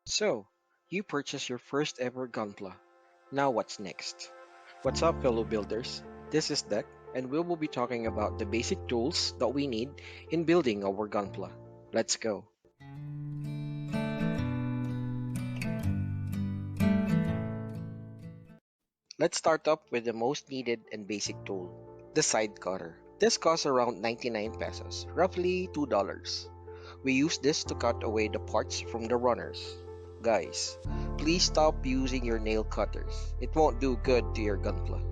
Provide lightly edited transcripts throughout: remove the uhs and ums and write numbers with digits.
So, you purchased your first ever Gunpla. Now what's next? What's up, fellow builders? This is Deck, and we will be talking about the basic tools that we need in building our Gunpla. Let's go. Let's start up with the most needed and basic tool, the side cutter. This costs around 99 pesos, roughly $2. We use this to cut away the parts from the runners. Guys, please stop using your nail cutters. It won't do good to your gunpla.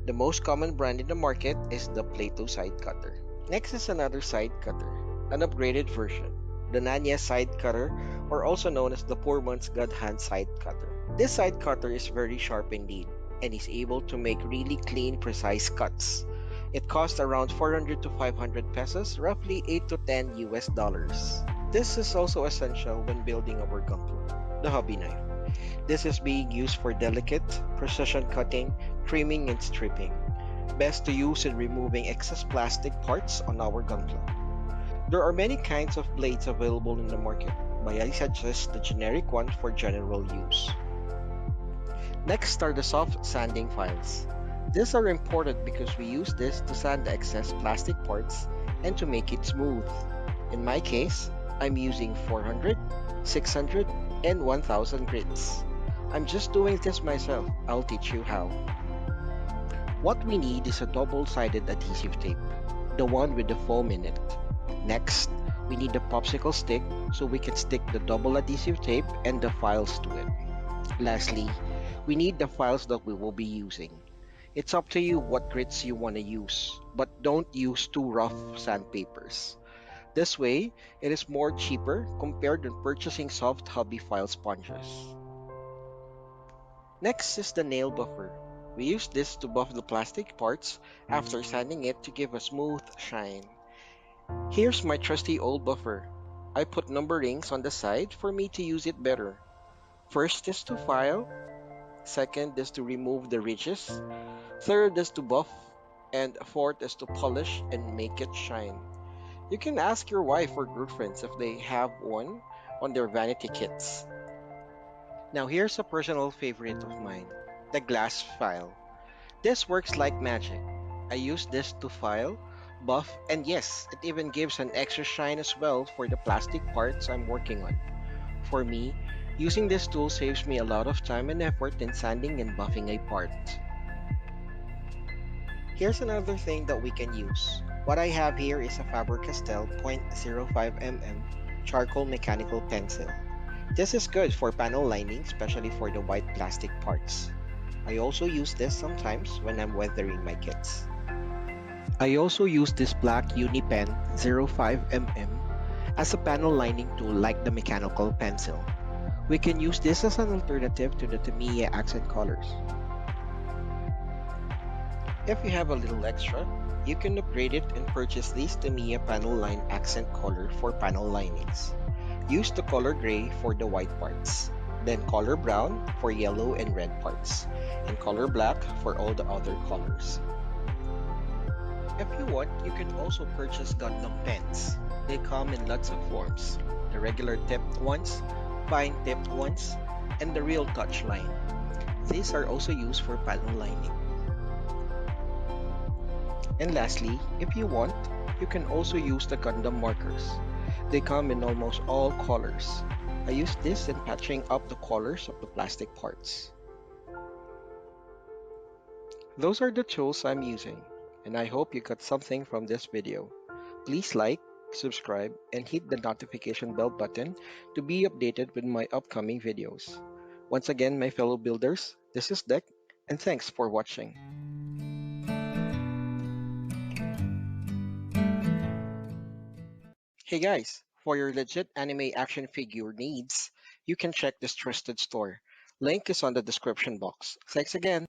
The most common brand in the market is the Plato side cutter. Next is another side cutter, an upgraded version, the Nanya side cutter, or also known as the poor man's god hand side cutter. This side cutter is very sharp indeed and is able to make really clean, precise cuts. It costs around 400 to 500 pesos, roughly 8 to 10 US dollars. This is also essential when building our gunpla, the hobby knife. This is being used for delicate, precision cutting, trimming, and stripping. Best to use in removing excess plastic parts on our gunpla. There are many kinds of blades available in the market, but I suggest the generic one for general use. Next are the soft sanding files. These are important because we use this to sand the excess plastic parts and to make it smooth. In my case, I'm using 400, 600, and 1000 grits. I'm just doing this myself. I'll teach you how. What we need is a double-sided adhesive tape, the one with the foam in it. Next, we need a popsicle stick so we can stick the double adhesive tape and the files to it. Lastly, we need the files that we will be using. It's up to you what grits you want to use, but don't use too rough sandpapers. This way, it is more cheaper compared to purchasing soft hobby file sponges. Next is the nail buffer. We use this to buff the plastic parts after sanding it to give a smooth shine. Here's my trusty old buffer. I put number rings on the side for me to use it better. First is to file, second is to remove the ridges, third is to buff, and fourth is to polish and make it shine. You can ask your wife or girlfriends if they have one on their vanity kits. Now here's a personal favorite of mine, the glass file. This works like magic. I use this to file, buff, and yes, it even gives an extra shine as well for the plastic parts I'm working on. For me, using this tool saves me a lot of time and effort in sanding and buffing a part. Here's another thing that we can use. What I have here is a Faber-Castell 0.05 mm charcoal mechanical pencil. This is good for panel lining, especially for the white plastic parts. I also use this sometimes when I'm weathering my kits. I also use this black Unipen 0.5 mm as a panel lining tool like the mechanical pencil. We can use this as an alternative to the Tamiya accent colors. If you have a little extra, you can upgrade it and purchase this Tamiya panel line accent color for panel linings. Use the color gray for the white parts, then color brown for yellow and red parts, and color black for all the other colors. If you want, you can also purchase Gundam pens. They come in lots of forms, the regular tipped ones, fine tipped ones, and the real touch line. These are also used for panel lining. And lastly, if you want, you can also use the Condom Markers. They come in almost all colors. I use this in patching up the colors of the plastic parts. Those are the tools I'm using, and I hope you got something from this video. Please like, subscribe, and hit the notification bell button to be updated with my upcoming videos. Once again, my fellow builders, this is Deck, and thanks for watching. Hey guys, for your legit anime action figure needs, you can check this trusted store. Link is on the description box. Thanks again.